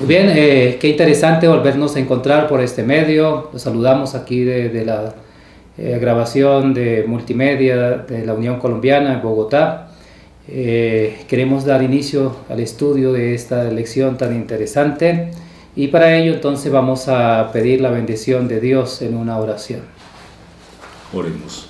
Muy bien, qué interesante volvernos a encontrar por este medio. Los saludamos aquí de la grabación de multimedia de la Unión Colombiana en Bogotá. Queremos dar inicio al estudio de esta lección tan interesante y para ello entonces vamos a pedir la bendición de Dios en una oración. Oremos.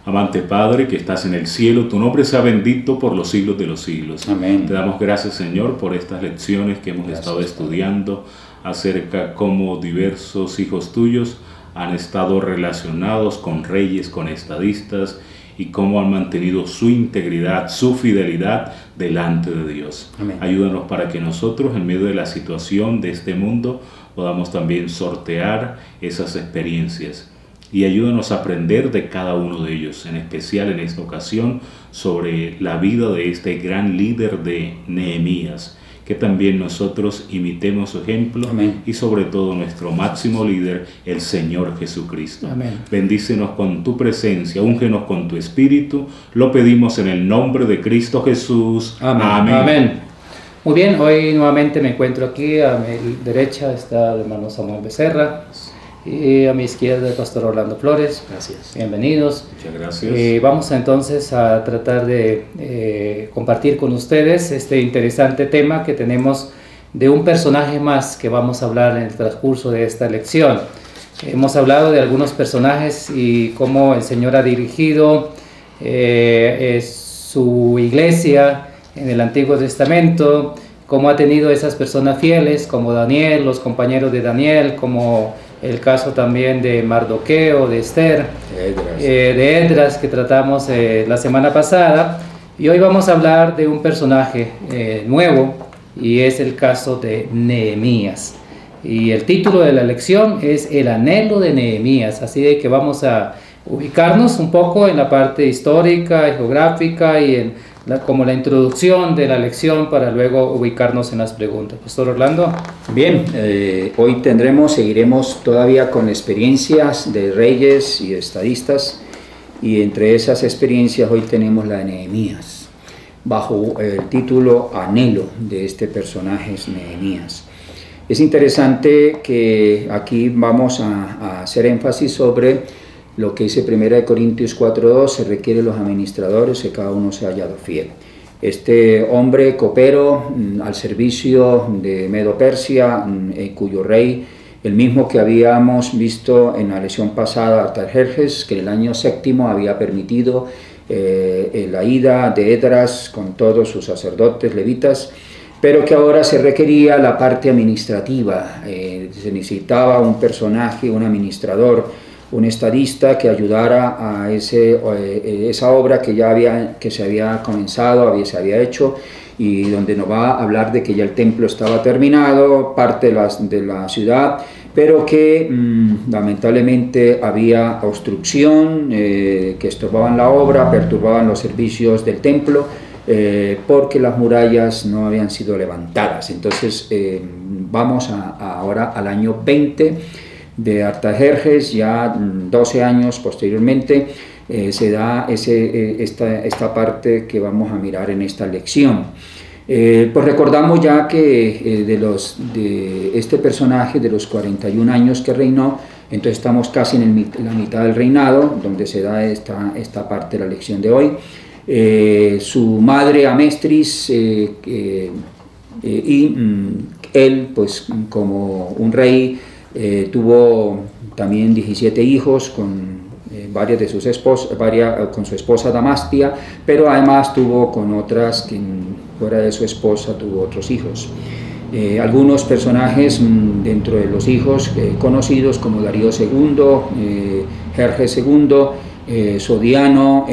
Amante Padre que estás en el cielo, tu nombre sea bendito por los siglos de los siglos. Amén. Te damos gracias, Señor, por estas lecciones que hemos estado estudiando acerca cómo diversos hijos tuyos han estado relacionados con reyes, con estadistas, y cómo han mantenido su integridad, su fidelidad delante de Dios. Amén. Ayúdanos para que nosotros, en medio de la situación de este mundo, podamos también sortear esas experiencias. Y ayúdanos a aprender de cada uno de ellos, en especial en esta ocasión, sobre la vida de este gran líder de Nehemías, que también nosotros imitemos su ejemplo. Amén. Y sobre todo nuestro máximo líder, el Señor Jesucristo. Amén. Bendícenos con tu presencia, úngenos con tu Espíritu, lo pedimos en el nombre de Cristo Jesús. Amén. Amén. Amén. Muy bien, hoy nuevamente me encuentro aquí, a mi derecha está el hermano Samuel Becerra y a mi izquierda el pastor Orlando Flores. Gracias. Bienvenidos. Muchas gracias. Vamos entonces a tratar de compartir con ustedes este interesante tema que tenemos de un personaje más que vamos a hablar en el transcurso de esta lección. Hemos hablado de algunos personajes y cómo el Señor ha dirigido su iglesia en el Antiguo Testamento, cómo ha tenido esas personas fieles como Daniel, los Daniel, como el caso también de Mardoqueo, de Esther, de Esdras que tratamos la semana pasada. Y hoy vamos a hablar de un personaje nuevo y es el caso de Nehemías. Y el título de la lección es El anhelo de Nehemías, así de que vamos a ubicarnos un poco en la parte histórica y geográfica y en como la introducción de la lección para luego ubicarnos en las preguntas. Pastor Orlando. Bien, hoy seguiremos todavía con experiencias de reyes y estadistas, y entre esas experiencias hoy tenemos la de Nehemías, bajo el título Anhelo de este personaje es Nehemías. Es interesante que aquí vamos a hacer énfasis sobre lo que dice 1 Corintios 4:2, se requiere los administradores que cada uno sea hallado fiel. Este hombre copero al servicio de Medo-Persia, cuyo rey, el mismo que habíamos visto en la lección pasada, Artajerjes, que en el año 7 había permitido la ida de Esdras con todos sus sacerdotes levitas, pero que ahora se requería la parte administrativa. Se necesitaba un personaje, un administrador, un estadista que ayudara a esa obra que se había comenzado, se había hecho, y donde nos va a hablar de que ya el templo estaba terminado, parte de la ciudad, pero que lamentablemente había obstrucción, que estorbaban la obra, perturbaban los servicios del templo, porque las murallas no habían sido levantadas. Entonces vamos ahora al año 20 de Artajerjes, ya 12 años posteriormente, se da esta parte que vamos a mirar en esta lección. Pues recordamos ya que de este personaje, de los 41 años que reinó, entonces estamos casi en la mitad del reinado, donde se da esta parte de la lección de hoy. Su madre Amestris y él, pues como un rey, tuvo también 17 hijos con varias de sus esposas, con su esposa Damastia, pero además tuvo con otras que fuera de su esposa tuvo otros hijos. Algunos personajes dentro de los hijos conocidos como Darío II, Jerjes II, Sodiano,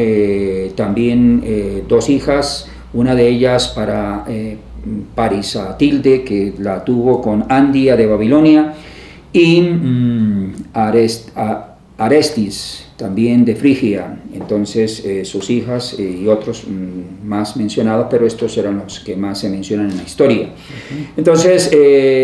también 2 hijas, una de ellas para Parisatilde, que la tuvo con Andia de Babilonia, y Arestis, también de Frigia. Entonces sus hijas y otros más mencionados, pero estos eran los que más se mencionan en la historia. Entonces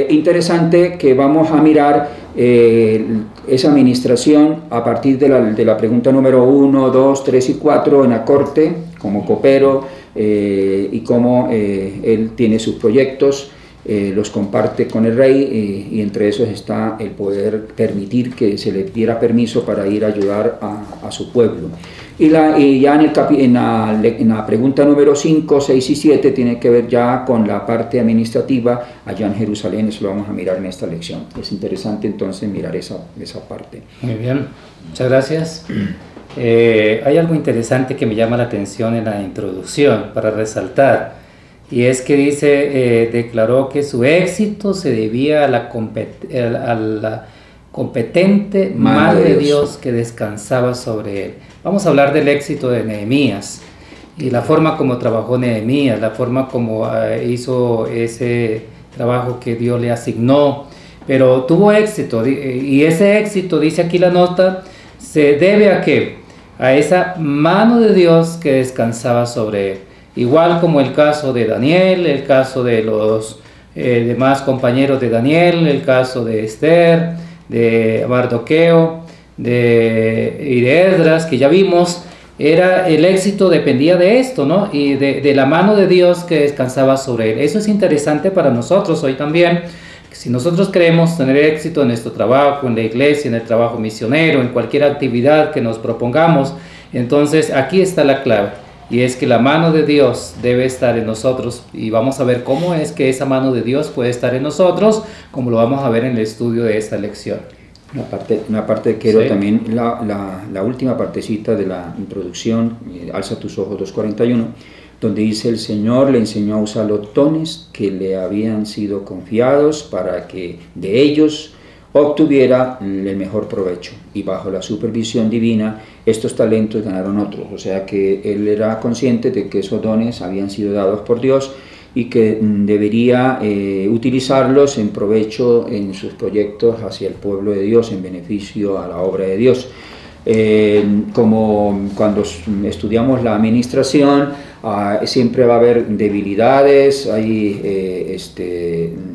interesante que vamos a mirar esa administración a partir de la pregunta número 1, 2, 3 y 4 en la corte como copero, y cómo él tiene sus proyectos, los comparte con el rey, y entre esos está el poder permitir que se le diera permiso para ir a ayudar a su pueblo. Y ya en la pregunta número 5, 6 y 7 tiene que ver ya con la parte administrativa allá en Jerusalén. Eso lo vamos a mirar en esta lección. Es interesante entonces mirar esa parte. Muy bien, muchas gracias. Hay algo interesante que me llama la atención en la introducción para resaltar, y es que dice, declaró que su éxito se debía a la competente mano de Dios que descansaba sobre él. Vamos a hablar del éxito de Nehemías y la forma como trabajó Nehemías, la forma como hizo ese trabajo que Dios le asignó, pero tuvo éxito, y ese éxito, dice aquí la nota, se debe a ¿qué? A esa mano de Dios que descansaba sobre él. Igual como el caso de Daniel, el caso de los demás compañeros de Daniel, el caso de Esther, de Mardoqueo y de Esdras, que ya vimos, el éxito dependía de esto, ¿no? Y de la mano de Dios que descansaba sobre él. Eso es interesante para nosotros hoy también. Si nosotros queremos tener éxito en nuestro trabajo, en la iglesia, en el trabajo misionero, en cualquier actividad que nos propongamos, entonces aquí está la clave, y es que la mano de Dios debe estar en nosotros, y vamos a ver cómo es que esa mano de Dios puede estar en nosotros, como lo vamos a ver en el estudio de esta lección. Una parte quiero también, la última partecita de la introducción, alza tus ojos 2:41, donde dice: el Señor le enseñó a usar los dones que le habían sido confiados para que de ellos obtuviera el mejor provecho, y bajo la supervisión divina estos talentos ganaron otros. O sea que él era consciente de que esos dones habían sido dados por Dios y que debería utilizarlos en provecho en sus proyectos hacia el pueblo de Dios, en beneficio a la obra de Dios. Como cuando estudiamos la administración, siempre va a haber debilidades, hay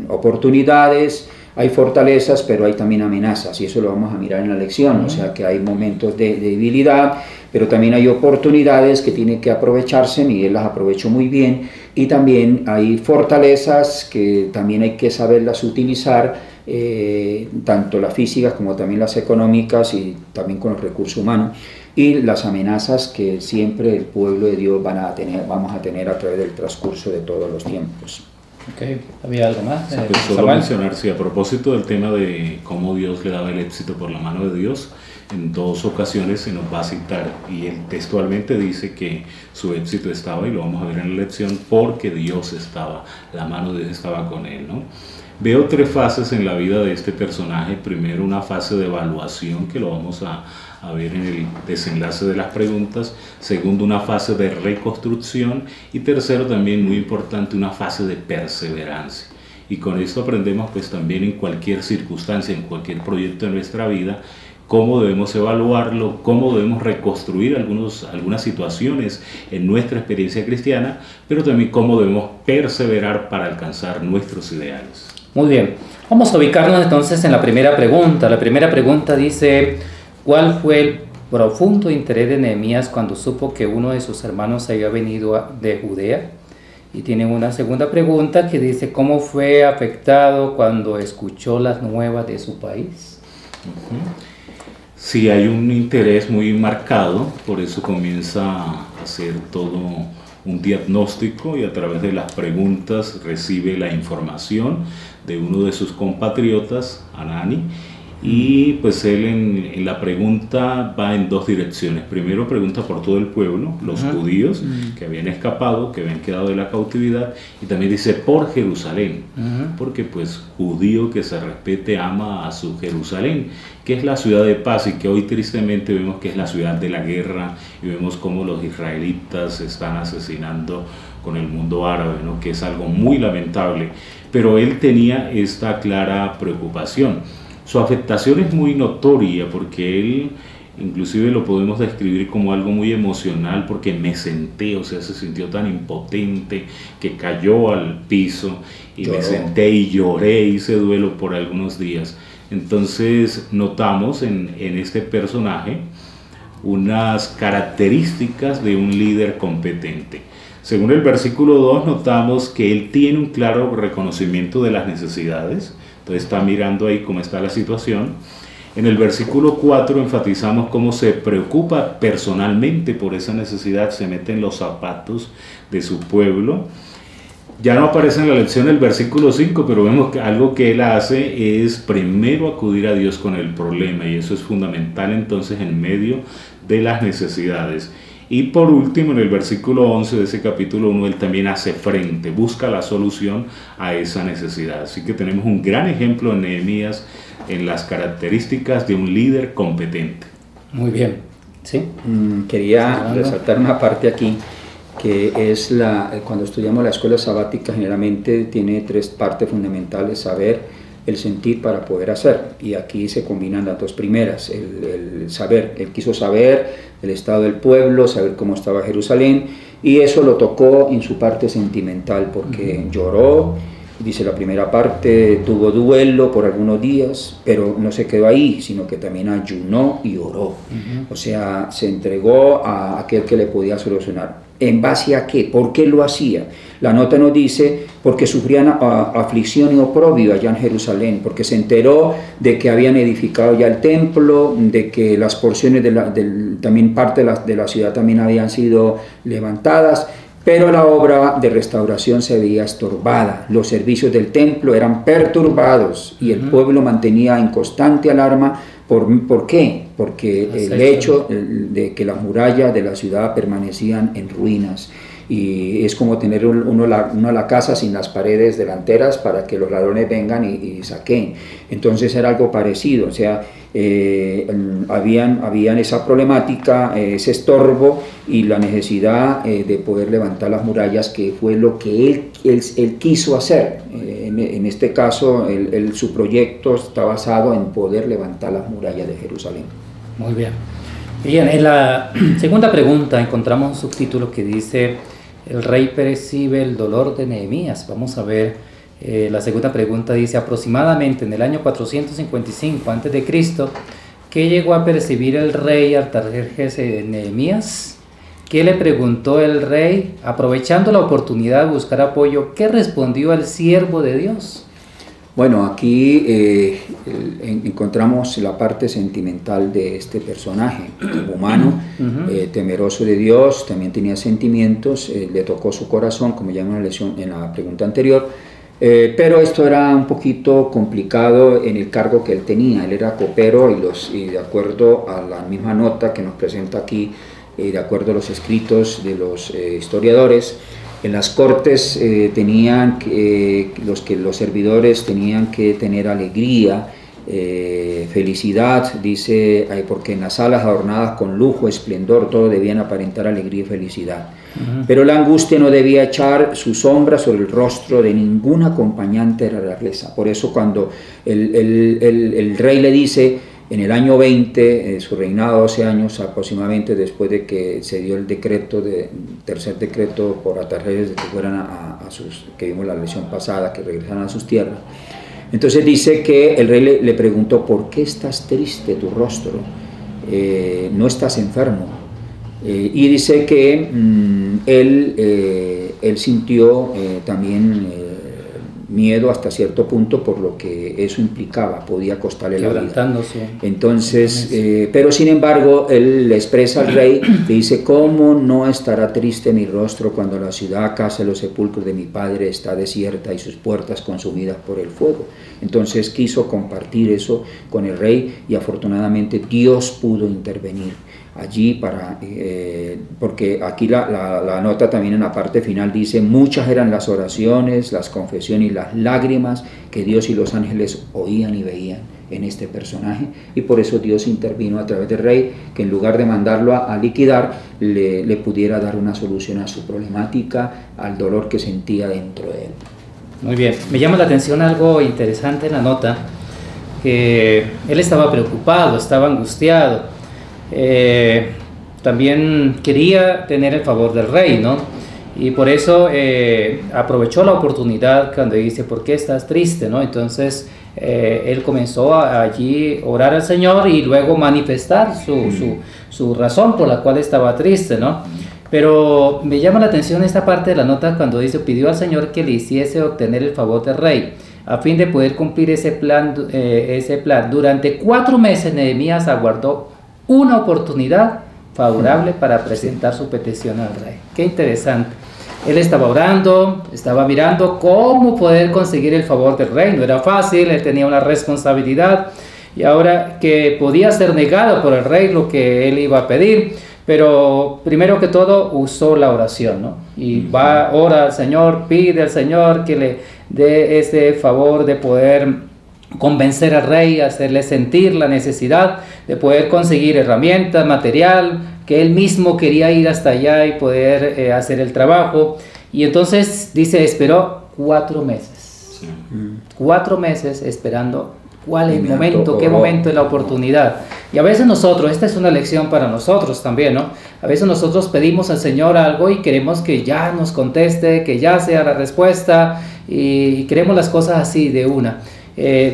oportunidades, hay fortalezas, pero hay también amenazas, y eso lo vamos a mirar en la lección. O sea que hay momentos de debilidad, pero también hay oportunidades que tiene que aprovecharse, Miguel las aprovechó muy bien, y también hay fortalezas que también hay que saberlas utilizar, tanto las físicas como también las económicas, y también con los recursos humanos, y las amenazas que siempre el pueblo de Dios vamos a tener a través del transcurso de todos los tiempos. Okay. ¿Había algo más? Pues solo mencionar, sí, a propósito del tema de cómo Dios le daba el éxito por la mano de Dios, en 2 ocasiones se nos va a citar, y él textualmente dice que su éxito estaba, y lo vamos a ver en la lección, porque Dios estaba, la mano de Dios estaba con él, ¿no? Veo 3 fases en la vida de este personaje. Primero, una fase de evaluación, que lo vamos a ver en el desenlace de las preguntas. Segundo, una fase de reconstrucción. Y tercero, también muy importante, una fase de perseverancia. Y con esto aprendemos pues también en cualquier circunstancia, en cualquier proyecto de nuestra vida, cómo debemos evaluarlo, cómo debemos reconstruir algunas situaciones en nuestra experiencia cristiana, pero también cómo debemos perseverar para alcanzar nuestros ideales. Muy bien, vamos a ubicarnos entonces en la primera pregunta. La primera pregunta dice: ¿cuál fue el profundo interés de Nehemías cuando supo que uno de sus hermanos había venido de Judea? Y tiene una segunda pregunta que dice: ¿cómo fue afectado cuando escuchó las nuevas de su país? Sí, hay un interés muy marcado, por eso comienza a hacer todo un diagnóstico, y a través de las preguntas recibe la información de uno de sus compatriotas, Hanani, y pues él en la pregunta va en 2 direcciones. Primero pregunta por todo el pueblo, los judíos que habían escapado, que habían quedado de la cautividad, y también dice por Jerusalén, porque pues judío que se respete ama a su Jerusalén, que es la ciudad de paz, y que hoy tristemente vemos que es la ciudad de la guerra, y vemos cómo los israelitas se están asesinando con el mundo árabe, ¿no? Que es algo muy lamentable. Pero él tenía esta clara preocupación. Su afectación es muy notoria, porque él inclusive lo podemos describir como algo muy emocional, porque me senté, o sea, se sintió tan impotente que cayó al piso, y me senté y lloré, hice duelo por algunos días. Entonces notamos en este personaje unas características de un líder competente. Según el versículo 2 notamos que él tiene un claro reconocimiento de las necesidades, entonces está mirando ahí cómo está la situación. En el versículo 4 enfatizamos cómo se preocupa personalmente por esa necesidad, se mete en los zapatos de su pueblo. Ya no aparece en la lección el versículo 5, pero vemos que algo que él hace es primero acudir a Dios con el problema, y eso es fundamental entonces en medio de las necesidades. Y por último, en el versículo 11 de ese capítulo 1, él también hace frente, busca la solución a esa necesidad. Así que tenemos un gran ejemplo en Nehemías en las características de un líder competente. Muy bien, ¿sí? Quería resaltar una parte aquí, que es cuando estudiamos la escuela sabática, generalmente tiene 3 partes fundamentales: saber, el sentir para poder hacer, y aquí se combinan las 2 primeras. El saber, él quiso saber el estado del pueblo, saber cómo estaba Jerusalén, y eso lo tocó en su parte sentimental, porque lloró. Dice la primera parte, tuvo duelo por algunos días, pero no se quedó ahí, sino que también ayunó y oró. O sea, se entregó a aquel que le podía solucionar. ¿En base a qué? ¿Por qué lo hacía? La nota nos dice, porque sufrían aflicción y oprobio allá en Jerusalén, porque se enteró de que habían edificado ya el templo, de que las porciones también parte de la ciudad también habían sido levantadas, pero la obra de restauración se veía estorbada, los servicios del templo eran perturbados y el pueblo mantenía en constante alarma. ¿Por qué? Porque el hecho de que las murallas de la ciudad permanecían en ruinas, y es como tener uno la casa sin las paredes delanteras para que los ladrones vengan y saquen. Entonces era algo parecido, o sea, habían esa problemática, ese estorbo y la necesidad de poder levantar las murallas, que fue lo que él quiso hacer. En este caso, su proyecto está basado en poder levantar las murallas de Jerusalén. Muy bien. Bien, en la segunda pregunta encontramos un subtítulo que dice: el rey percibe el dolor de Nehemías. Vamos a ver, la segunda pregunta dice: aproximadamente en el año 455 a.C., ¿qué llegó a percibir el rey Artajerjes de Nehemías? ¿Qué le preguntó el rey? Aprovechando la oportunidad de buscar apoyo, ¿qué respondió el siervo de Dios? Bueno, aquí encontramos la parte sentimental de este personaje, humano, temeroso de Dios, también tenía sentimientos, le tocó su corazón, como ya en la pregunta anterior, pero esto era un poquito complicado en el cargo que él tenía. Él era copero y de acuerdo a la misma nota que nos presenta aquí, de acuerdo a los escritos de los historiadores, en las cortes los servidores tenían que tener alegría, felicidad, dice, porque en las salas adornadas con lujo, esplendor, todo debían aparentar alegría y felicidad. Pero la angustia no debía echar su sombra sobre el rostro de ningún acompañante de la realeza. Por eso cuando el rey le dice, en el año 20, su reinado, 12 años aproximadamente después de que se dio el tercer decreto por Artajerjes de que fueran que vimos la lección pasada, que regresaran a sus tierras. Entonces dice que el rey le preguntó: ¿por qué estás triste tu rostro? ¿No estás enfermo? Y dice que él sintió también miedo hasta cierto punto por lo que eso implicaba, podía costarle la vida. Entonces, pero sin embargo, él le expresa al rey, le dice: ¿cómo no estará triste mi rostro cuando la ciudad, casa de los sepulcros de mi padre, está desierta y sus puertas consumidas por el fuego? Entonces quiso compartir eso con el rey, y afortunadamente Dios pudo intervenir allí porque aquí la nota también en la parte final dice: muchas eran las oraciones, las confesiones y las lágrimas que Dios y los ángeles oían y veían en este personaje, y por eso Dios intervino a través del rey, que en lugar de mandarlo a liquidar, le pudiera dar una solución a su problemática, al dolor que sentía dentro de él. Muy bien, me llama la atención algo interesante en la nota, que él estaba preocupado, estaba angustiado. También quería tener el favor del rey, ¿no? Y por eso aprovechó la oportunidad cuando dice: ¿por qué estás triste? ¿no? Entonces él comenzó allí orar al Señor y luego manifestar su razón por la cual estaba triste, ¿no? Pero me llama la atención esta parte de la nota cuando dice, pidió al Señor que le hiciese obtener el favor del rey, a fin de poder cumplir ese plan. Durante 4 meses Nehemías aguardó una oportunidad favorable para presentar su petición al rey. Qué interesante. Él estaba orando, estaba mirando cómo poder conseguir el favor del rey. No era fácil, él tenía una responsabilidad, y ahora que podía ser negado por el rey lo que él iba a pedir, pero primero que todo usó la oración, ¿no? Y ora al Señor, pide al Señor que le dé ese favor de poder convencer al rey, hacerle sentir la necesidad de poder conseguir herramientas, material, que él mismo quería ir hasta allá y poder hacer el trabajo. Y entonces dice, esperó 4 meses. Sí. 4 meses esperando cuál es el momento, qué momento es la oportunidad. Y a veces nosotros, esta es una lección para nosotros también, ¿no? A veces nosotros pedimos al Señor algo y queremos que ya nos conteste, que ya sea la respuesta, y queremos las cosas así de una.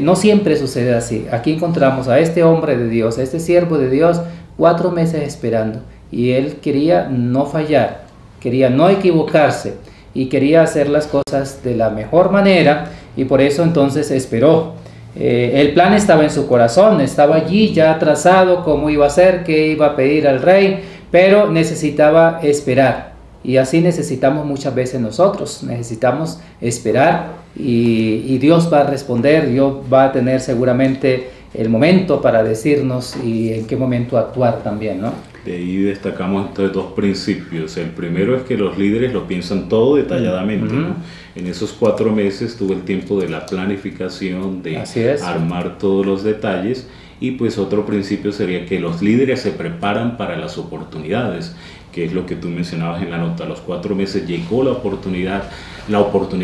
No siempre sucede así. Aquí encontramos a este hombre de Dios, a este siervo de Dios, 4 meses esperando, y él quería no fallar, quería no equivocarse, y quería hacer las cosas de la mejor manera, y por eso entonces esperó. El plan estaba en su corazón, estaba allí ya trazado cómo iba a ser, qué iba a pedir al rey, pero necesitaba esperar. Y así necesitamos muchas veces nosotros, necesitamos esperar, y Dios va a responder, Dios va a tener seguramente el momento para decirnos y en qué momento actuar también, ¿no? De ahí destacamos estos 2 principios. El primero es que los líderes lo piensan todo detalladamente, ¿no? En esos 4 meses tuvo el tiempo de la planificación, de armar todos los detalles. Y pues otro principio sería que los líderes se preparan para las oportunidades, que es lo que tú mencionabas en la nota. A los 4 meses llegó la oportunidad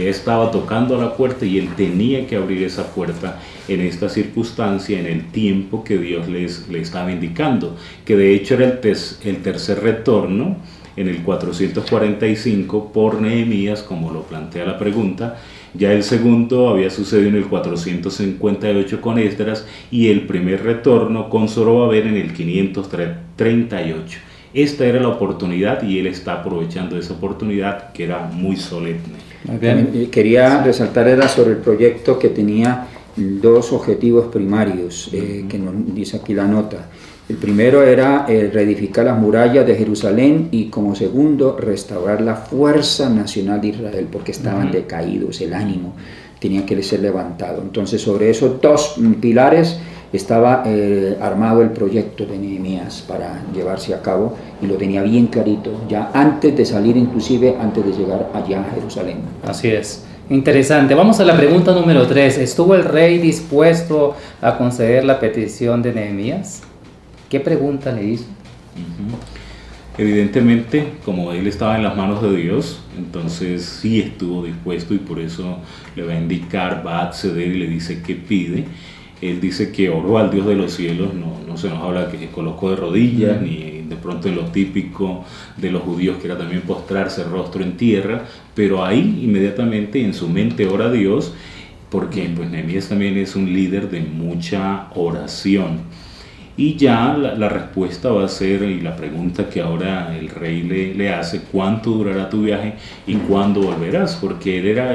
estaba tocando a la puerta y él tenía que abrir esa puerta en esta circunstancia, en el tiempo que Dios le estaba indicando, que de hecho era el tercer retorno en el 445 por Nehemías, como lo plantea la pregunta. Ya el segundo había sucedido en el 458 con Esdras, y el primer retorno con Zorobabel en el 538. Esta era la oportunidad y él está aprovechando esa oportunidad, que era muy solemne. Quería resaltar era sobre el proyecto que tenía 2 objetivos primarios, que nos dice aquí la nota. El primero era reedificar las murallas de Jerusalén, y como segundo, restaurar la fuerza nacional de Israel, porque estaban decaídos, el ánimo tenía que ser levantado. Entonces, sobre esos 2 pilares estaba armado el proyecto de Nehemías para llevarse a cabo, y lo tenía bien clarito, ya antes de salir, inclusive antes de llegar allá a Jerusalén. Así es. Interesante. Vamos a la pregunta número 3. ¿Estuvo el rey dispuesto a conceder la petición de Nehemías? ¿Qué pregunta le hizo? Evidentemente, como él estaba en las manos de Dios, entonces sí estuvo dispuesto, y por eso le va a indicar, va a acceder y le dice qué pide. Él dice que oró al Dios de los cielos, no se nos habla que se colocó de rodillas, ni de pronto en lo típico de los judíos, que era también postrarse rostro en tierra, pero ahí inmediatamente en su mente ora a Dios, porque pues Nehemías también es un líder de mucha oración. Y ya la respuesta va a ser, y la pregunta que ahora el rey le hace, ¿cuánto durará tu viaje y cuándo volverás? Porque él era,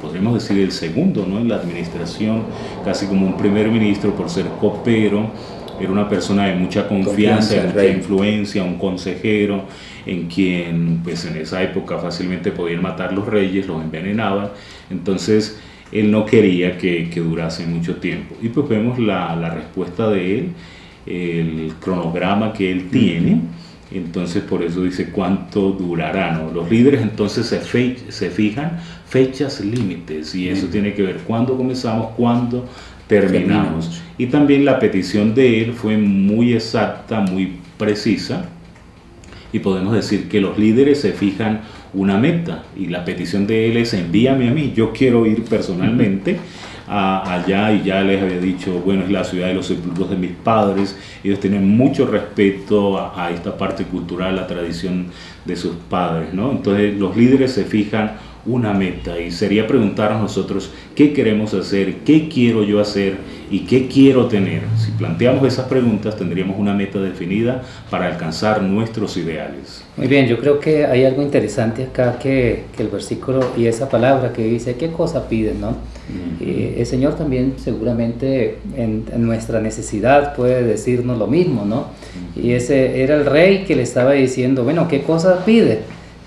podríamos decir, el segundo, ¿no?, en la administración, casi como un primer ministro por ser copero. Era una persona de mucha confianza, de mucha influencia, un consejero, en quien pues en esa época fácilmente podían matar los reyes, los envenenaban. Entonces él no quería que durase mucho tiempo. Y pues vemos la respuesta de él, el cronograma que él tiene. Entonces por eso dice cuánto durará, ¿no? Los líderes entonces se fijan fechas límites, y eso tiene que ver cuándo comenzamos, cuándo terminamos. Y también la petición de él fue muy exacta, muy precisa, y podemos decir que los líderes se fijan una meta, y la petición de él es: envíame a mí, yo quiero ir personalmente allá. Y ya les había dicho, bueno, es la ciudad de los sepulcros de mis padres. Ellos tienen mucho respeto a esta parte cultural, la tradición de sus padres, ¿no? Entonces los líderes se fijan una meta, y sería preguntarnos nosotros qué queremos hacer, qué quiero yo hacer y qué quiero tener. Si planteamos esas preguntas, tendríamos una meta definida para alcanzar nuestros ideales. Muy bien, yo creo que hay algo interesante acá que el versículo y esa palabra que dice, ¿qué cosa piden, no? El Señor también seguramente en nuestra necesidad puede decirnos lo mismo, ¿no? Y ese era el rey que le estaba diciendo, bueno, ¿qué cosa pide?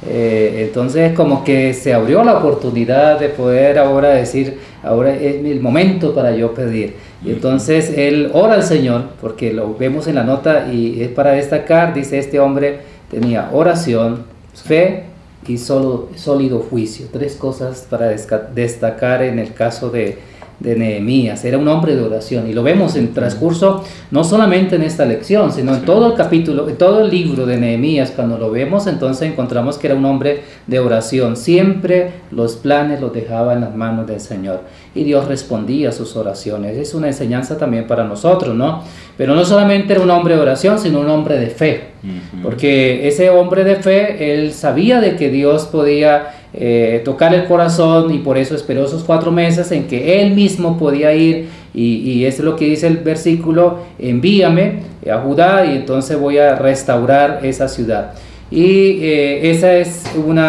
Entonces como que se abrió la oportunidad de poder ahora decir, ahora es el momento para yo pedir. Y entonces él ora al Señor, porque lo vemos en la nota y es para destacar, dice este hombre tenía oración, fe y sólido juicio. Tres cosas para destacar en el caso de Nehemías. Era un hombre de oración y lo vemos en transcurso no solamente en esta lección, sino en todo el capítulo, en todo el libro de Nehemías. Cuando lo vemos, entonces encontramos que era un hombre de oración. Siempre los planes los dejaba en las manos del Señor y Dios respondía a sus oraciones. Es una enseñanza también para nosotros, ¿no? Pero no solamente era un hombre de oración, sino un hombre de fe, porque ese hombre de fe, él sabía de que Dios podía tocar el corazón, y por eso esperó esos 4 meses en que él mismo podía ir, y eso es lo que dice el versículo: envíame a Judá y entonces voy a restaurar esa ciudad. Y ese es un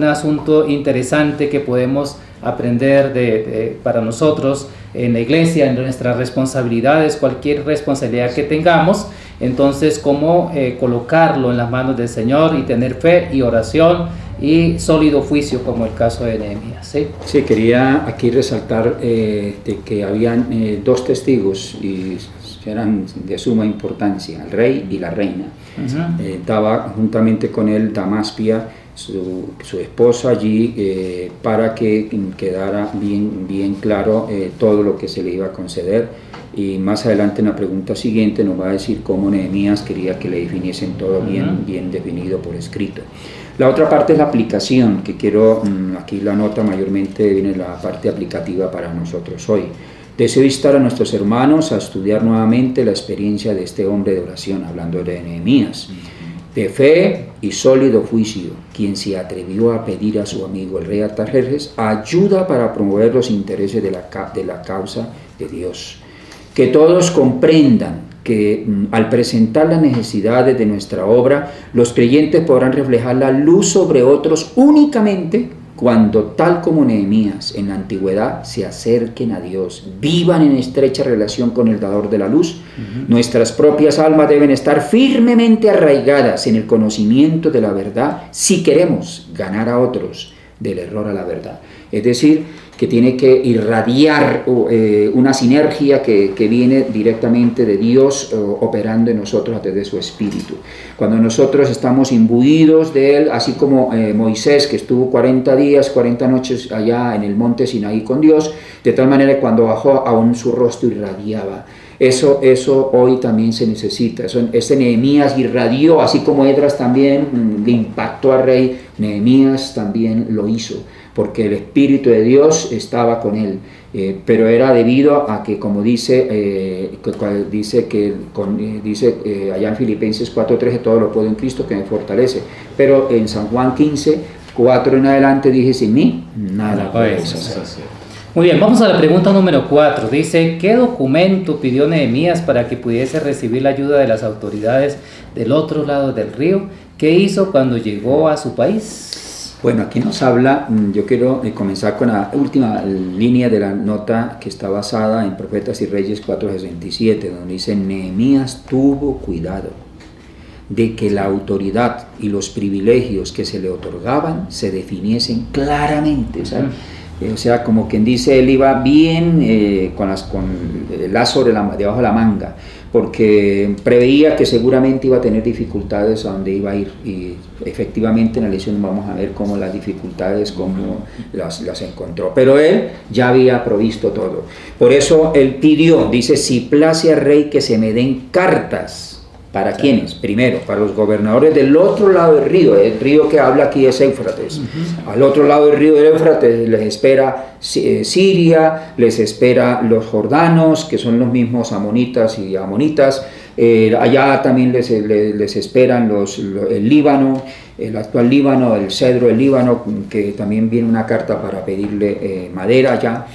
asunto interesante que podemos aprender para nosotros en la iglesia, en nuestras responsabilidades, cualquier responsabilidad que tengamos. Entonces, cómo colocarlo en las manos del Señor y tener fe y oración y sólido juicio, como el caso de Nehemías. Sí, quería aquí resaltar de que habían 2 testigos y eran de suma importancia, el rey y la reina. Estaba juntamente con él Damaspia, su esposa, allí para que quedara bien claro todo lo que se le iba a conceder. Y más adelante en la pregunta siguiente nos va a decir cómo Nehemías quería que le definiesen todo bien definido por escrito. La otra parte es la aplicación, que quiero, aquí la nota mayormente viene la parte aplicativa para nosotros hoy. Deseo instar a nuestros hermanos a estudiar nuevamente la experiencia de este hombre de oración, hablando de Nehemías, de fe y sólido juicio, quien se atrevió a pedir a su amigo el rey Artajerjes ayuda para promover los intereses de la causa de Dios. Que todos comprendan que al presentar las necesidades de nuestra obra, los creyentes podrán reflejar la luz sobre otros únicamente cuando, tal como Nehemías en la antigüedad, se acerquen a Dios, vivan en estrecha relación con el dador de la luz. Nuestras propias almas deben estar firmemente arraigadas en el conocimiento de la verdad si queremos ganar a otros del error a la verdad. Es decir, que tiene que irradiar una sinergia que viene directamente de Dios operando en nosotros a través de su Espíritu. Cuando nosotros estamos imbuidos de Él, así como Moisés, que estuvo 40 días, 40 noches allá en el monte Sinaí con Dios, de tal manera que cuando bajó aún su rostro irradiaba. Eso hoy también se necesita. Ese Nehemías irradió, así como Esdras también le impactó al rey, Nehemías también lo hizo, porque el Espíritu de Dios estaba con él, pero era debido a que, como dice allá en Filipenses 4:13, todo lo puedo en Cristo que me fortalece, pero en San Juan 15:4 en adelante dije, sin mí nada puedes hacer. Muy bien, vamos a la pregunta número 4. Dice, ¿qué documento pidió Nehemías para que pudiese recibir la ayuda de las autoridades del otro lado del río? ¿Qué hizo cuando llegó a su país? Bueno, aquí nos habla, yo quiero comenzar con la última línea de la nota que está basada en Profetas y Reyes 4:67, donde dice, Nehemías tuvo cuidado de que la autoridad y los privilegios que se le otorgaban se definiesen claramente, ¿sabes? O sea, como quien dice, él iba bien con el lazo debajo de la manga, porque preveía que seguramente iba a tener dificultades a donde iba a ir, y efectivamente en la lección vamos a ver cómo las dificultades, cómo las encontró, pero él ya había provisto todo. Por eso él pidió, dice, si place al rey que se me den cartas. ¿Para quiénes? Primero, para los gobernadores del otro lado del río. El río que habla aquí es Éufrates. Al otro lado del río de Éufrates les espera Siria, les espera los jordanos, que son los mismos amonitas y amonitas, Allá también les esperan el Líbano, el actual Líbano, el cedro del Líbano, que también viene una carta para pedirle madera allá.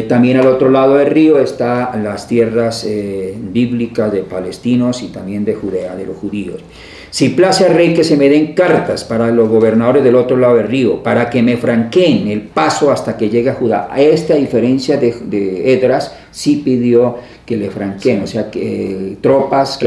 También al otro lado del río están las tierras bíblicas de palestinos y también de Judea, de los judíos. Si place al rey que se me den cartas para los gobernadores del otro lado del río, para que me franqueen el paso hasta que llegue a Judá. A esta diferencia de Esdras, sí pidió que le franqueen, o sea, que tropas,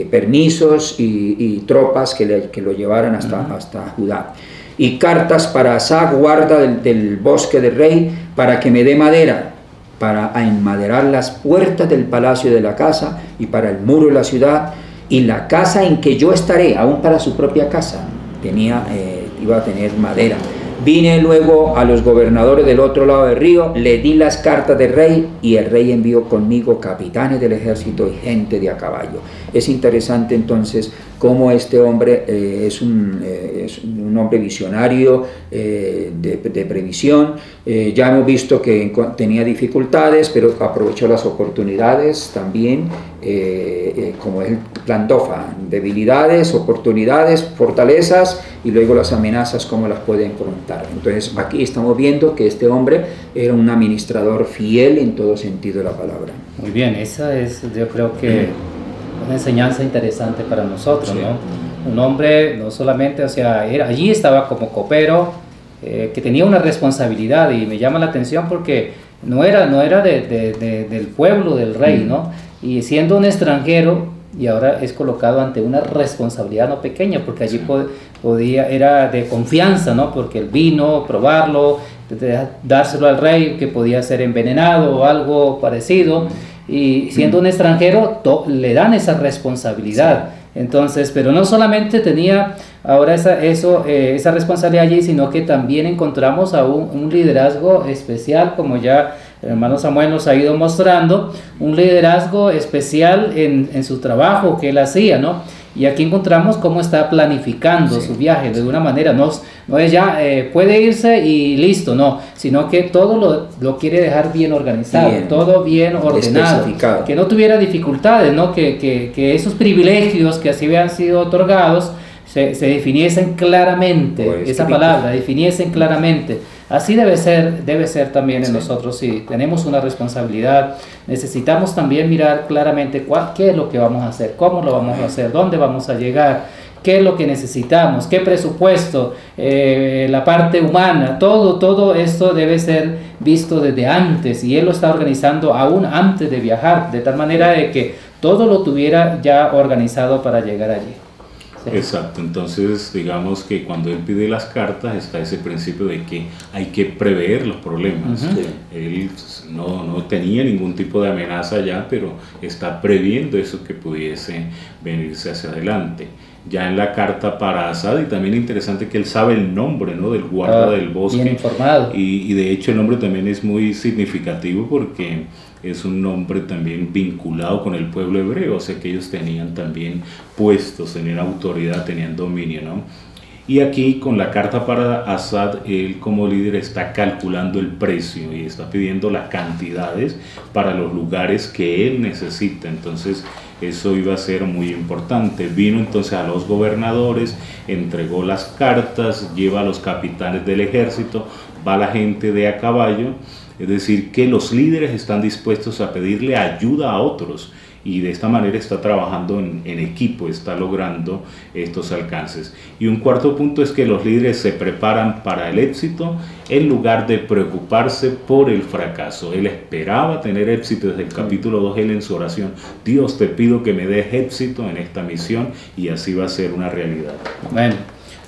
permisos y tropas que lo llevaran hasta Judá. Y cartas para Asa, guarda del bosque del rey, para que me dé madera, para enmaderar las puertas del palacio de la casa y para el muro de la ciudad, y la casa en que yo estaré, aún para su propia casa, iba a tener madera. Vine luego a los gobernadores del otro lado del río, le di las cartas del rey y el rey envió conmigo capitanes del ejército y gente de a caballo. Es interesante entonces cómo este hombre es un hombre visionario de previsión. Ya hemos visto que tenía dificultades, pero aprovechó las oportunidades también, como es el plan DOFA, debilidades, oportunidades, fortalezas y luego las amenazas, cómo las puede enfrentar. Entonces aquí estamos viendo que este hombre era un administrador fiel en todo sentido de la palabra. Muy bien, esa es, yo creo que una enseñanza interesante para nosotros, sí, ¿no? Un hombre no solamente, o sea, allí estaba como copero, que tenía una responsabilidad, y me llama la atención porque no era del pueblo del rey, ¿no? Y siendo un extranjero, y ahora es colocado ante una responsabilidad no pequeña, porque allí era de confianza, ¿no? Porque el vino, probarlo, dárselo al rey, que podía ser envenenado o algo parecido, y siendo un extranjero le dan esa responsabilidad. Entonces, pero no solamente tenía ahora esa responsabilidad allí, sino que también encontramos a un liderazgo especial, como ya el hermano Samuel nos ha ido mostrando, un liderazgo especial en su trabajo que él hacía, ¿no? Y aquí encontramos cómo está planificando su viaje de una manera, no es ya puede irse y listo, no, sino que todo lo quiere dejar bien organizado, todo bien ordenado, que no tuviera dificultades, ¿no? Que esos privilegios que así habían sido otorgados se definiesen claramente, esa palabra, definiesen claramente. Así debe ser también en nosotros. Si tenemos una responsabilidad, necesitamos también mirar claramente qué es lo que vamos a hacer, cómo lo vamos a hacer, dónde vamos a llegar, qué es lo que necesitamos, qué presupuesto, la parte humana, todo esto debe ser visto desde antes, y él lo está organizando aún antes de viajar, de tal manera de que todo lo tuviera ya organizado para llegar allí. Sí. Exacto, entonces digamos que cuando él pide las cartas está ese principio de que hay que prever los problemas. Él no tenía ningún tipo de amenaza ya, pero está previendo eso que pudiese venirse hacia adelante. Ya en la carta para Asad, y también interesante que él sabe el nombre, ¿no?, del guarda del bosque. Bien informado. Y de hecho el nombre también es muy significativo porque es un nombre también vinculado con el pueblo hebreo, o sea que ellos tenían también puestos, tenían autoridad, tenían dominio, ¿no? Y aquí con la carta para Asad, él como líder está calculando el precio y está pidiendo las cantidades para los lugares que él necesita. Entonces eso iba a ser muy importante. Vino entonces a los gobernadores, entregó las cartas, lleva a los capitanes del ejército, va la gente de a caballo. Es decir, que los líderes están dispuestos a pedirle ayuda a otros, y de esta manera está trabajando en equipo, está logrando estos alcances. Y un cuarto punto es que los líderes se preparan para el éxito en lugar de preocuparse por el fracaso. Él esperaba tener éxito desde el capítulo 2, él en su oración: Dios, te pido que me des éxito en esta misión, y así va a ser una realidad. Bueno,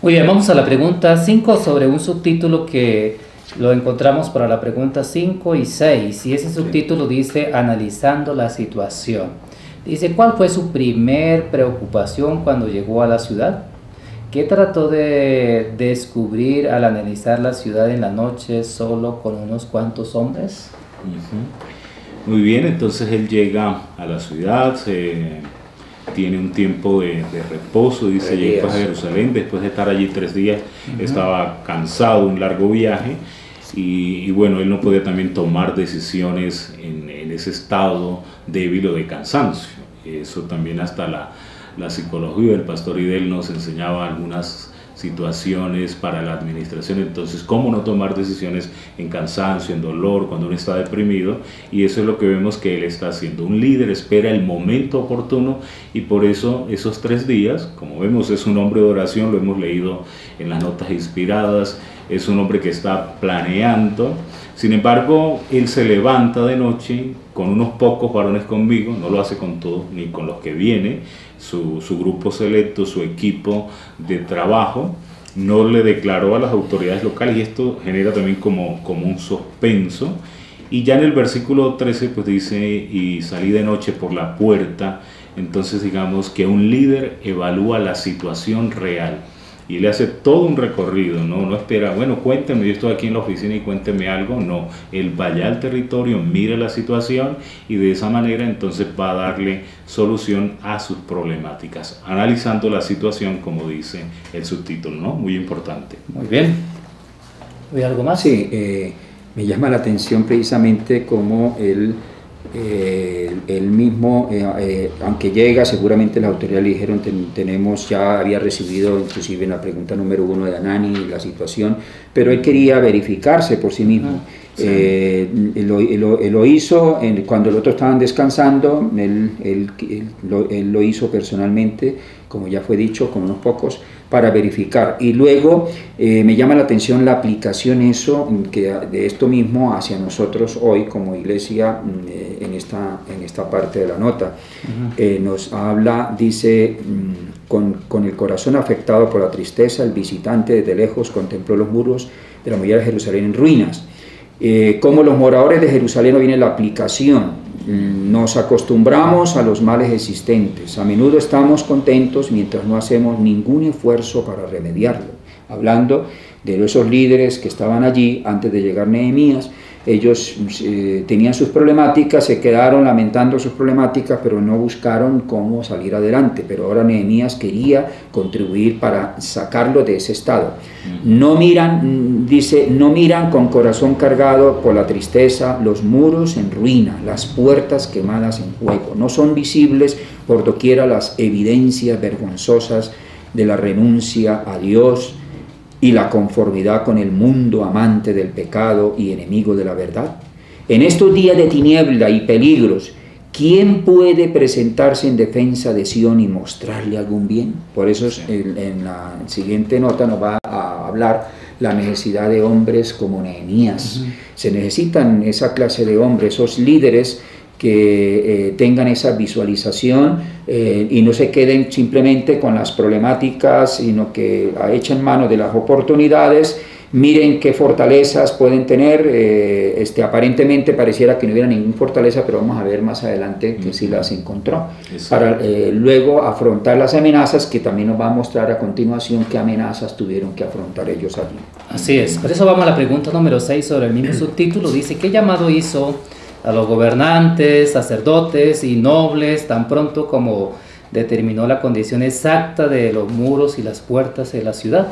muy bien, vamos a la pregunta 5 sobre un subtítulo que lo encontramos para la pregunta 5 y 6, y ese subtítulo dice analizando la situación. Dice, ¿cuál fue su primer preocupación cuando llegó a la ciudad? ¿Qué trató de descubrir al analizar la ciudad en la noche solo con unos cuantos hombres? Muy bien, entonces él llega a la ciudad, tiene un tiempo de reposo, dice, llegó a Jerusalén después de estar allí 3 días, estaba cansado, un largo viaje, y bueno, él no podía también tomar decisiones en ese estado débil o de cansancio. Eso también hasta la psicología del pastor Idel nos enseñaba algunas situaciones para la administración. Entonces, cómo no tomar decisiones en cansancio, en dolor, cuando uno está deprimido, y eso es lo que vemos que él está haciendo. Un líder espera el momento oportuno, y por eso esos 3 días, como vemos, es un hombre de oración, lo hemos leído en las notas inspiradas, es un hombre que está planeando. Sin embargo, él se levanta de noche con unos pocos varones conmigo, no lo hace con todos ni con los que viene, su grupo selecto, su equipo de trabajo, no le declaró a las autoridades locales, y esto genera también como un suspenso. Y ya en el versículo 13 pues dice, y salí de noche por la puerta. Entonces digamos que un líder evalúa la situación real y le hace todo un recorrido, no espera, bueno, cuénteme, yo estoy aquí en la oficina y cuénteme algo. No, él va allá al territorio, mira la situación, y de esa manera entonces va a darle solución a sus problemáticas, analizando la situación, como dice el subtítulo, ¿no? Muy importante. Muy bien. ¿Hay algo más? Sí, me llama la atención precisamente cómo él mismo, aunque llega, seguramente las autoridades le dijeron, ya había recibido inclusive en la pregunta número 1 de Anani la situación, pero él quería verificarse por sí mismo. Sí. Él lo hizo cuando los otros estaban descansando, él lo hizo personalmente, como ya fue dicho, con unos pocos, para verificar. Y luego me llama la atención la aplicación de esto mismo hacia nosotros hoy como iglesia en esta parte de la nota. Nos habla, dice, con el corazón afectado por la tristeza, el visitante desde lejos contempló los muros de la muralla de Jerusalén en ruinas. Como los moradores de Jerusalén, viene la aplicación. Nos acostumbramos a los males existentes. A menudo estamos contentos mientras no hacemos ningún esfuerzo para remediarlo. Hablando de esos líderes que estaban allí antes de llegar Nehemías, ellos tenían sus problemáticas, se quedaron lamentando sus problemáticas, pero no buscaron cómo salir adelante. Pero ahora Nehemías quería contribuir para sacarlo de ese estado. No miran, dice, no miran con corazón cargado por la tristeza los muros en ruina, las puertas quemadas en fuego. No son visibles por doquiera las evidencias vergonzosas de la renuncia a Dios y la conformidad con el mundo amante del pecado y enemigo de la verdad. En estos días de tiniebla y peligros, ¿quién puede presentarse en defensa de Sion y mostrarle algún bien? Por eso en la siguiente nota nos va a hablar la necesidad de hombres como Nehemías. Se necesitan esa clase de hombres, esos líderes que tengan esa visualización y no se queden simplemente con las problemáticas, sino que echen mano de las oportunidades, miren qué fortalezas pueden tener. Aparentemente pareciera que no hubiera ninguna fortaleza, pero vamos a ver más adelante que sí las encontró, para luego afrontar las amenazas, que también nos va a mostrar a continuación qué amenazas tuvieron que afrontar ellos allí. Así es, por eso vamos a la pregunta número 6 sobre el mismo subtítulo. Dice, ¿qué llamado hizo a los gobernantes, sacerdotes y nobles tan pronto como determinó la condición exacta de los muros y las puertas de la ciudad?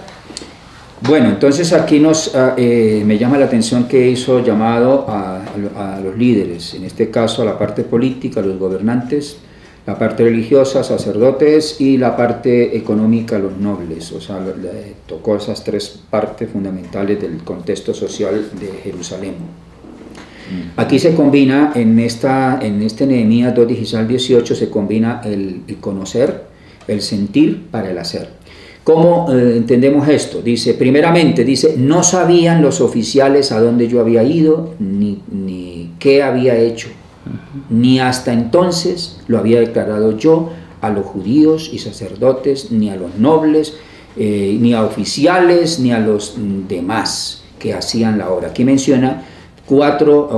Bueno, entonces aquí me llama la atención que hizo llamado a los líderes, en este caso a la parte política, a los gobernantes, la parte religiosa, sacerdotes, y la parte económica, los nobles. O sea, tocó esas 3 partes fundamentales del contexto social de Jerusalén. Aquí se combina, en este Nehemías 2, 16 al 18, se combina el conocer, el sentir para el hacer. ¿Cómo entendemos esto? Dice, primeramente, no sabían los oficiales a dónde yo había ido, ni qué había hecho, ni hasta entonces lo había declarado yo a los judíos y sacerdotes, ni a los nobles, ni a oficiales, ni a los demás que hacían la obra. Aquí menciona 4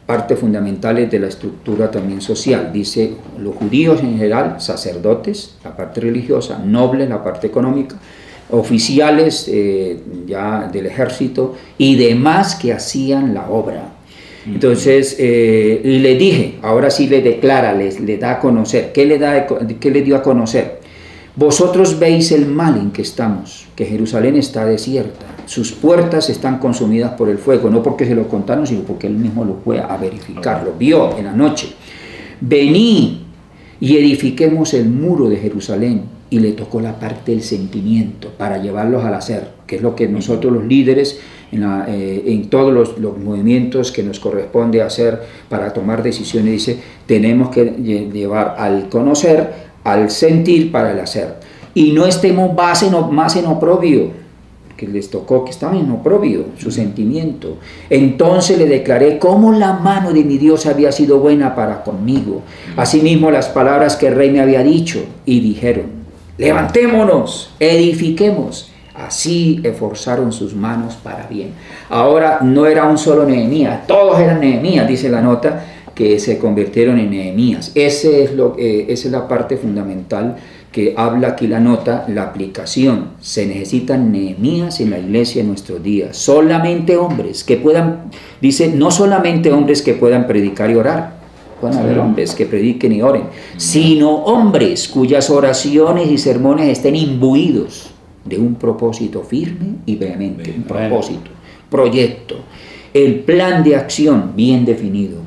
partes fundamentales de la estructura también social. Dice, los judíos en general, sacerdotes, la parte religiosa, nobles, la parte económica, oficiales ya del ejército y demás que hacían la obra. Entonces, y le dije, ahora sí le declara, le da a conocer. ¿Qué le dio a conocer? Vosotros veis el mal en que estamos, que Jerusalén está desierta, sus puertas están consumidas por el fuego, no porque se lo contaron, sino porque él mismo lo fue a verificar, lo vio en la noche. Venid y edifiquemos el muro de Jerusalén, y le tocó la parte del sentimiento para llevarlos al hacer, que es lo que nosotros los líderes en todos los movimientos que nos corresponde hacer para tomar decisiones, dice, tenemos que llevar al conocer, al sentir para el hacer, y no estemos más en oprobio, que les tocó que estaban en oprobio, su sentimiento. Entonces le declaré cómo la mano de mi Dios había sido buena para conmigo, asimismo las palabras que el rey me había dicho, y dijeron, levantémonos, edifiquemos. Así esforzaron sus manos para bien. Ahora no era un solo Nehemías, todos eran Nehemías, dice la nota, que se convirtieron en Nehemías. Esa es la parte fundamental que habla aquí la nota, la aplicación. Se necesitan Nehemías en la iglesia en nuestros días. Solamente hombres que puedan, dice, no solamente hombres que puedan predicar y orar. Pueden haber hombres que prediquen y oren, sino hombres cuyas oraciones y sermones estén imbuidos de un propósito firme y vehemente, un propósito, proyecto, el plan de acción bien definido,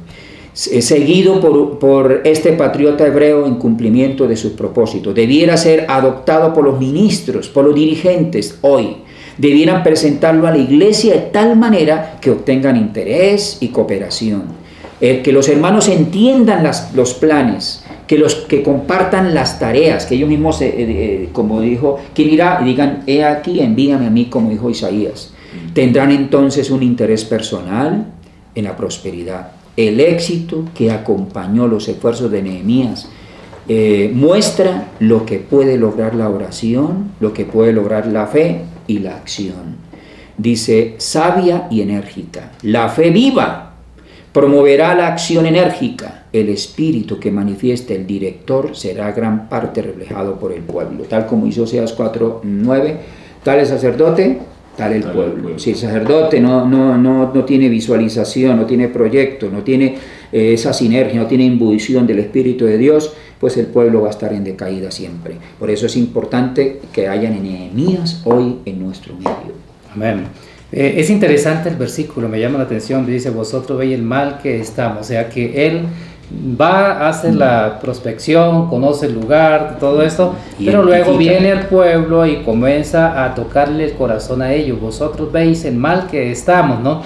seguido por este patriota hebreo en cumplimiento de sus propósitos. Debiera ser adoptado por los ministros, por los dirigentes hoy. Debieran presentarlo a la iglesia de tal manera que obtengan interés y cooperación. Que los hermanos entiendan los planes, que compartan las tareas, que ellos mismos, como dijo, quien irá y digan, he aquí, envíame a mí, como dijo Isaías. Tendrán entonces un interés personal en la prosperidad. El éxito que acompañó los esfuerzos de Nehemías muestra lo que puede lograr la oración, lo que puede lograr la fe y la acción. Dice, sabia y enérgica, la fe viva promoverá la acción enérgica. El espíritu que manifieste el director será gran parte reflejado por el pueblo. Tal como hizo Oseas 4:9, tal el sacerdote, tal el pueblo. Si el sacerdote no tiene visualización, no tiene proyecto, no tiene esa sinergia, no tiene imbuición del Espíritu de Dios, pues el pueblo va a estar en decaída siempre. Por eso es importante que hayan Nehemías hoy en nuestro medio. Amén. Es interesante el versículo, me llama la atención, dice, vosotros veis el mal que estamos, o sea que él va a hacer la prospección, conoce el lugar, todo esto, pero luego viene el pueblo y comienza a tocarle el corazón a ellos, vosotros veis el mal que estamos, ¿no?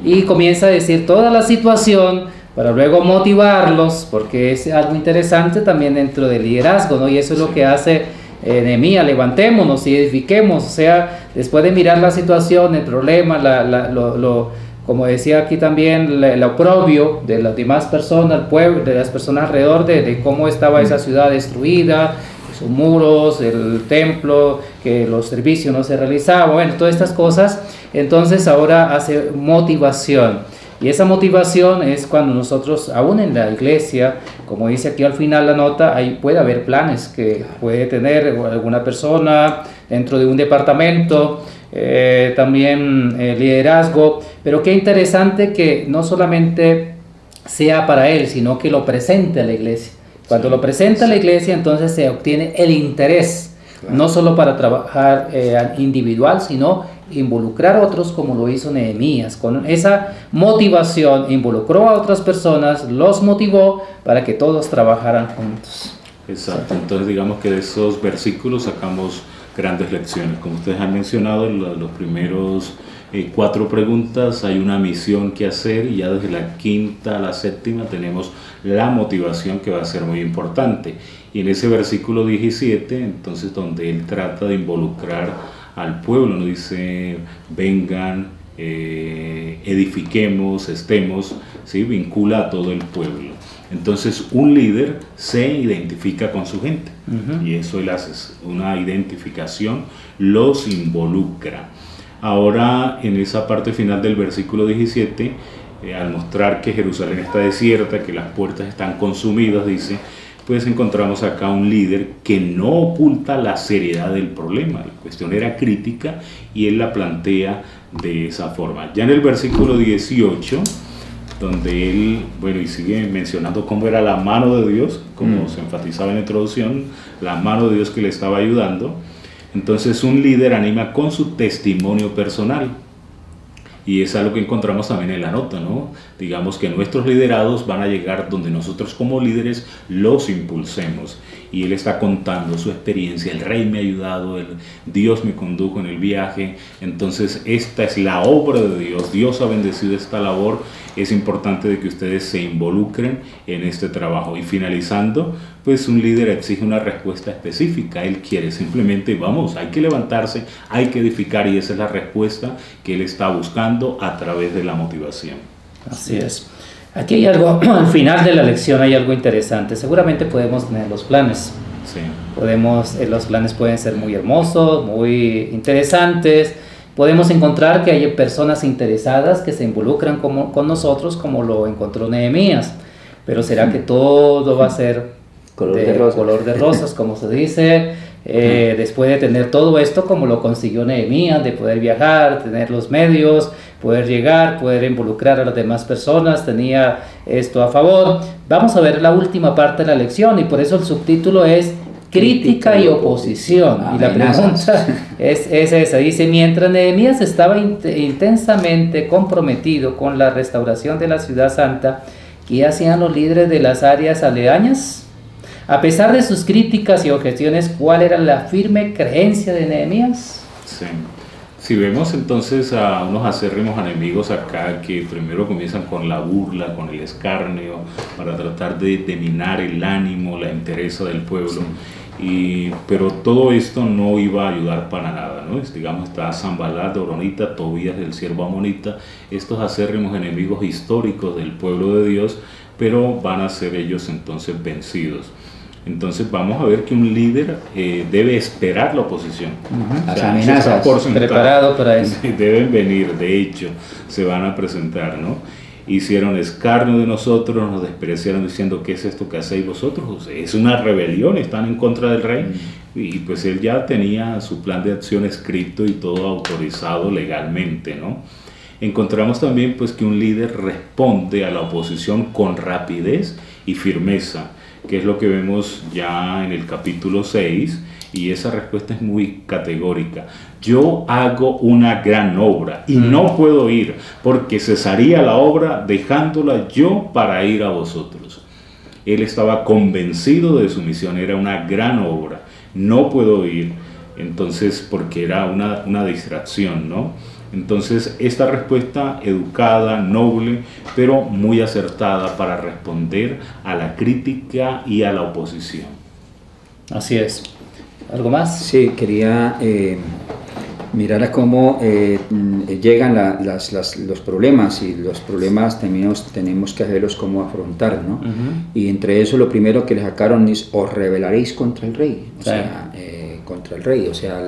Y comienza a decir toda la situación para luego motivarlos, porque es algo interesante también dentro del liderazgo, ¿no? Y eso es lo que hace Nehemías, levantémonos y edifiquemos, o sea, después de mirar la situación, el problema, como decía aquí también, el oprobio de las demás personas, el pueblo, de las personas alrededor, de cómo estaba esa ciudad destruida, sus muros, el templo, que los servicios no se realizaban, bueno, todas estas cosas. Entonces ahora hace motivación. Y esa motivación es cuando nosotros, aún en la iglesia, como dice aquí al final la nota, ahí puede haber planes que puede tener alguna persona dentro de un departamento, también liderazgo, pero qué interesante que no solamente sea para él, sino que lo presente a la iglesia. Cuando lo presenta a la iglesia, entonces se obtiene el interés, no solo para trabajar individual, sino involucrar a otros como lo hizo Nehemías. Con esa motivación involucró a otras personas, los motivó para que todos trabajaran juntos. Exacto, entonces digamos que de esos versículos sacamos grandes lecciones. Como ustedes han mencionado, los primeros 4 preguntas, hay una misión que hacer, y ya desde la 5ª a la 7ª tenemos la motivación, que va a ser muy importante. Y en ese versículo 17, entonces, donde él trata de involucrar al pueblo, nos dice, vengan, edifiquemos, estemos, ¿sí? Vincula a todo el pueblo. Entonces un líder se identifica con su gente, y eso él hace una identificación, los involucra. Ahora, en esa parte final del versículo 17, al mostrar que Jerusalén está desierta, que las puertas están consumidas, dice, pues encontramos acá un líder que no oculta la seriedad del problema. La cuestión era crítica y él la plantea de esa forma. Ya en el versículo 18 donde él, bueno, y sigue mencionando cómo era la mano de Dios, como se enfatizaba en la introducción, la mano de Dios que le estaba ayudando. Entonces un líder anima con su testimonio personal. Y es algo que encontramos también en la nota, ¿no? Digamos que nuestros liderados van a llegar donde nosotros como líderes los impulsemos. Y él está contando su experiencia, el rey me ha ayudado, Dios me condujo en el viaje. Entonces esta es la obra de Dios, Dios ha bendecido esta labor. Es importante de que ustedes se involucren en este trabajo. Y finalizando, pues un líder exige una respuesta específica. Él quiere simplemente, vamos, hay que levantarse, hay que edificar, y esa es la respuesta que él está buscando a través de la motivación. Así es. Aquí hay algo, al final de la lección hay algo interesante. Seguramente podemos tener los planes. Sí. Los planes pueden ser muy hermosos, muy interesantes. Podemos encontrar que hay personas interesadas que se involucran con nosotros, como lo encontró Nehemías. Pero ¿será que todo va a ser color de rosas, como se dice? Después de tener todo esto, como lo consiguió Nehemías, de poder viajar, tener los medios, poder llegar, poder involucrar a las demás personas, tenía esto a favor. Vamos a ver la última parte de la lección, y por eso el subtítulo es Crítica y oposición. Y la pregunta es esa. Dice: mientras Nehemías estaba intensamente comprometido con la restauración de la ciudad santa, ¿qué hacían los líderes de las áreas aledañas? A pesar de sus críticas y objeciones, ¿cuál era la firme creencia de Nehemías? Sí. Si vemos entonces a unos acérrimos enemigos acá que primero comienzan con la burla, con el escarnio, para tratar de minar el ánimo, la entereza del pueblo. Pero todo esto no iba a ayudar para nada, ¿no? Digamos, está Sanbalat, Horonita, Tobías, el siervo amonita, estos acérrimos enemigos históricos del pueblo de Dios, pero van a ser ellos entonces vencidos. Entonces vamos a ver que un líder debe esperar la oposición. Las amenazas, preparado para eso. Deben venir, de hecho, se van a presentar, ¿no? Hicieron escarnio de nosotros, nos despreciaron diciendo: ¿qué es esto que hacéis vosotros? Es una rebelión, están en contra del rey. Y pues él ya tenía su plan de acción escrito y todo autorizado legalmente, ¿no? Encontramos también pues que un líder responde a la oposición con rapidez y firmeza, que es lo que vemos ya en el capítulo 6, y esa respuesta es muy categórica. Yo hago una gran obra y no puedo ir, porque cesaría la obra dejándola yo para ir a vosotros. Él estaba convencido de su misión, era una gran obra, no puedo ir, entonces porque era una distracción, ¿no? Entonces esta respuesta educada, noble, pero muy acertada para responder a la crítica y a la oposición. Así es. ¿Algo más? Sí, quería mirar a cómo llegan los problemas, y los problemas tenemos que saberlos cómo afrontar, ¿no? Y entre eso lo primero que le sacaron es: os rebelaréis contra el rey. O sea, contra el rey, o sea,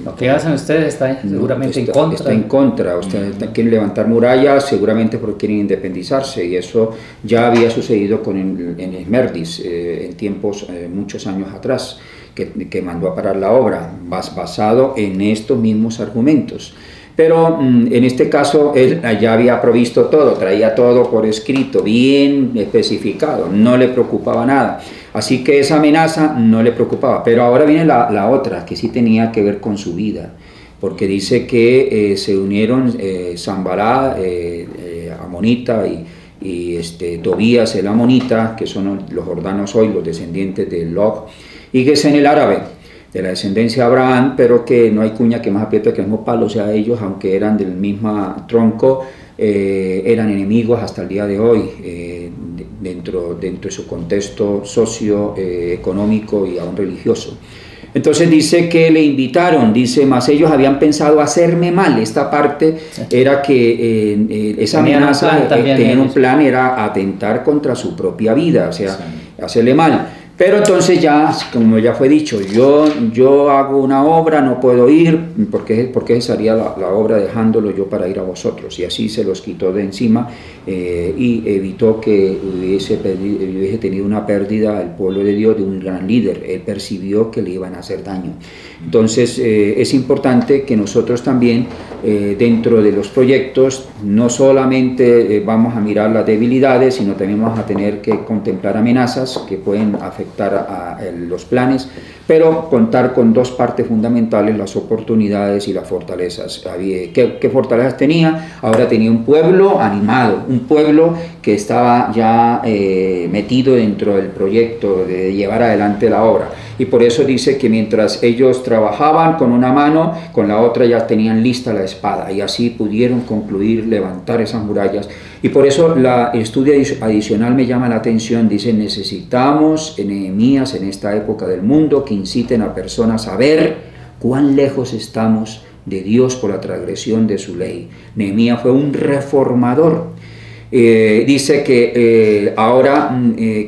lo que hacen ustedes está seguramente en contra. Está en contra. Ustedes quieren levantar murallas, seguramente porque quieren independizarse, y eso ya había sucedido en Esmerdis en tiempos, muchos años atrás, que mandó a parar la obra, basado en estos mismos argumentos. Pero en este caso él ya había provisto todo, traía todo por escrito, bien especificado, no le preocupaba nada. Así que esa amenaza no le preocupaba. Pero ahora viene la otra, que sí tenía que ver con su vida, porque dice que se unieron Sanbalat, amonita, y Tobías el amonita, que son los jordanos hoy, los descendientes de Lot, y Gesén el árabe, de la descendencia de Abraham, pero que no hay cuña que más apriete que el mismo palo. O sea, ellos, aunque eran del mismo tronco, eran enemigos hasta el día de hoy, dentro de su contexto socioeconómico y aún religioso. Entonces dice que le invitaron, dice: mas ellos habían pensado hacerme mal. Esta parte era que esa amenaza, tenían un plan, era atentar contra su propia vida, o sea, hacerle mal. Pero entonces ya, como ya fue dicho, yo hago una obra, no puedo ir, porque sería la obra dejándolo yo para ir a vosotros. Y así se los quitó de encima, y evitó que hubiese tenido una pérdida el pueblo de Dios de un gran líder. Él percibió que le iban a hacer daño. Entonces es importante que nosotros también dentro de los proyectos no solamente vamos a mirar las debilidades, sino también vamos a tener que contemplar amenazas que pueden afectar a los planes, pero contar con dos partes fundamentales: las oportunidades y las fortalezas. ¿Qué fortalezas tenía? Ahora tenía un pueblo animado, un pueblo que estaba ya metido dentro del proyecto de llevar adelante la obra, y por eso dice que mientras ellos trabajaban con una mano, con la otra ya tenían lista la espada, y así pudieron concluir, levantar esas murallas. Y por eso el estudio adicional me llama la atención. Dice: necesitamos Nehemías en esta época del mundo que inciten a personas a ver cuán lejos estamos de Dios por la transgresión de su ley. Nehemías fue un reformador. Dice que ahora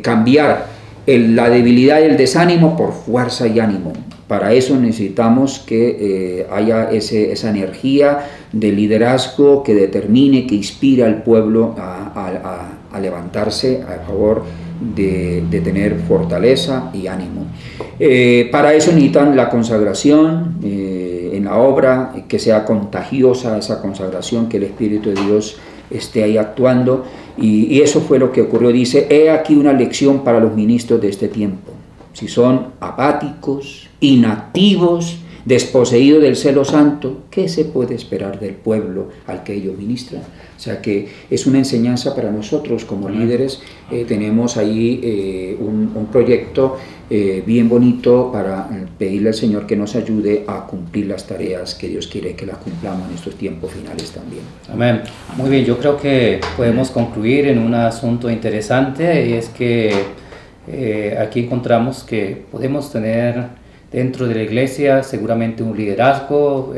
cambiar la debilidad y el desánimo por fuerza y ánimo. Para eso necesitamos que haya esa energía de liderazgo que determine, que inspire al pueblo a levantarse a favor de tener fortaleza y ánimo. Para eso necesitan la consagración en la obra, que sea contagiosa esa consagración, que el Espíritu de Dios esté ahí actuando, y eso fue lo que ocurrió. Dice: he aquí una lección para los ministros de este tiempo. Si son apáticos, inactivos, desposeídos del celo santo, ¿qué se puede esperar del pueblo al que ellos ministran? O sea que es una enseñanza para nosotros como líderes. Tenemos ahí un proyecto bien bonito para pedirle al Señor que nos ayude a cumplir las tareas que Dios quiere que las cumplamos en estos tiempos finales también. Amén. Muy bien, yo creo que podemos concluir en un asunto interesante, y es que aquí encontramos que podemos tener dentro de la iglesia seguramente un liderazgo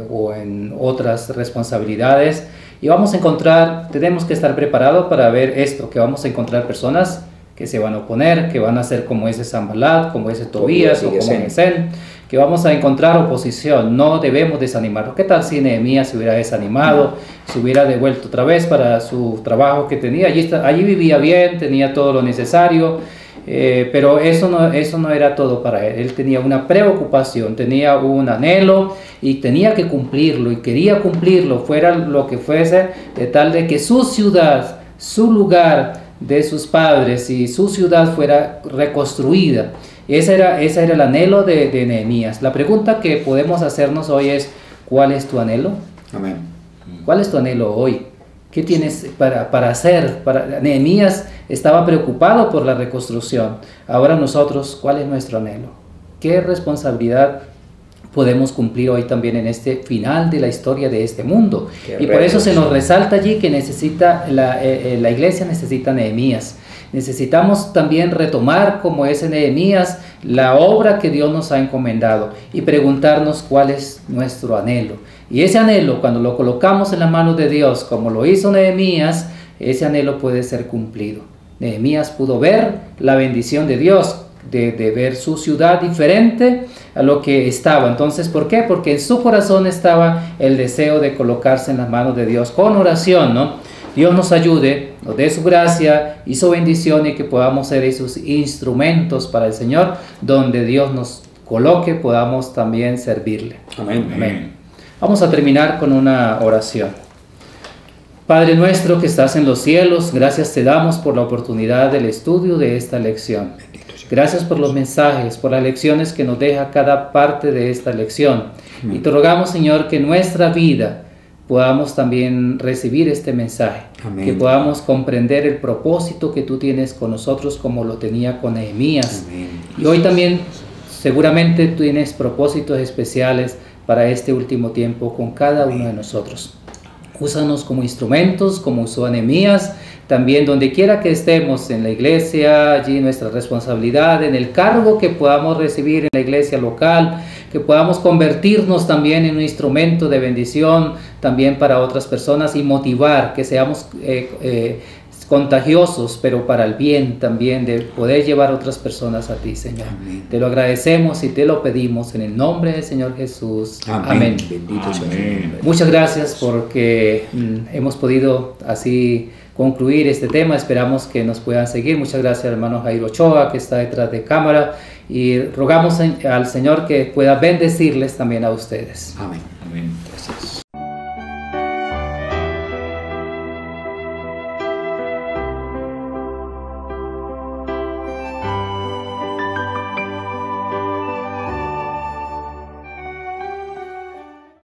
o en otras responsabilidades, y vamos a encontrar, tenemos que estar preparados para ver esto, que vamos a encontrar personas que se van a oponer, que van a ser como ese Sanballat, como ese Tobías o como Gesem, que vamos a encontrar oposición. No debemos desanimarnos. ¿Qué tal si Nehemías se hubiera desanimado, se hubiera devuelto otra vez para su trabajo que tenía? Allí vivía bien, tenía todo lo necesario, pero eso no era todo para él. Él tenía una preocupación, tenía un anhelo y tenía que cumplirlo, y quería cumplirlo, fuera lo que fuese, de tal de que su ciudad, su lugar de sus padres y su ciudad fuera reconstruida. Ese era el anhelo de Nehemías. La pregunta que podemos hacernos hoy es: ¿cuál es tu anhelo? Amén. ¿Cuál es tu anhelo hoy? ¿Qué tienes para hacer? Nehemías estaba preocupado por la reconstrucción. Ahora nosotros, ¿cuál es nuestro anhelo? ¿Qué responsabilidad podemos cumplir hoy también en este final de la historia de este mundo? Y por eso se nos resalta allí que la iglesia necesita Nehemías. Necesitamos también retomar como ese Nehemías la obra que Dios nos ha encomendado y preguntarnos cuál es nuestro anhelo. Y ese anhelo, cuando lo colocamos en las manos de Dios, como lo hizo Nehemías, ese anhelo puede ser cumplido. Nehemías pudo ver la bendición de Dios, de ver su ciudad diferente a lo que estaba. Entonces, ¿por qué? Porque en su corazón estaba el deseo de colocarse en las manos de Dios con oración, ¿no? Dios nos ayude, nos dé su gracia y su bendición, y que podamos ser esos instrumentos para el Señor, donde Dios nos coloque, podamos también servirle. Amén. Amén. Vamos a terminar con una oración. Padre nuestro que estás en los cielos, gracias te damos por la oportunidad del estudio de esta lección. Gracias por los mensajes, por las lecciones que nos deja cada parte de esta lección. Y te rogamos, Señor, que en nuestra vida podamos también recibir este mensaje. Amén. Que podamos comprender el propósito que tú tienes con nosotros, como lo tenía con Nehemías. Amén. Y hoy también seguramente tú tienes propósitos especiales para este último tiempo con cada uno de nosotros. Úsanos como instrumentos, como usó a Nehemías, también donde quiera que estemos, en la iglesia, allí nuestra responsabilidad, en el cargo que podamos recibir en la iglesia local, que podamos convertirnos también en un instrumento de bendición también para otras personas, y motivar, que seamos contagiosos, pero para el bien también de poder llevar a otras personas a ti, Señor. Amén. Te lo agradecemos y te lo pedimos en el nombre del Señor Jesús. Amén. Bendito sea su Amén. nombre. Muchas gracias porque hemos podido así concluir este tema. Esperamos que nos puedan seguir. Muchas gracias al hermano Jairo Ochoa, que está detrás de cámara, y rogamos al Señor que pueda bendecirles también a ustedes. Amén. Amén. Gracias.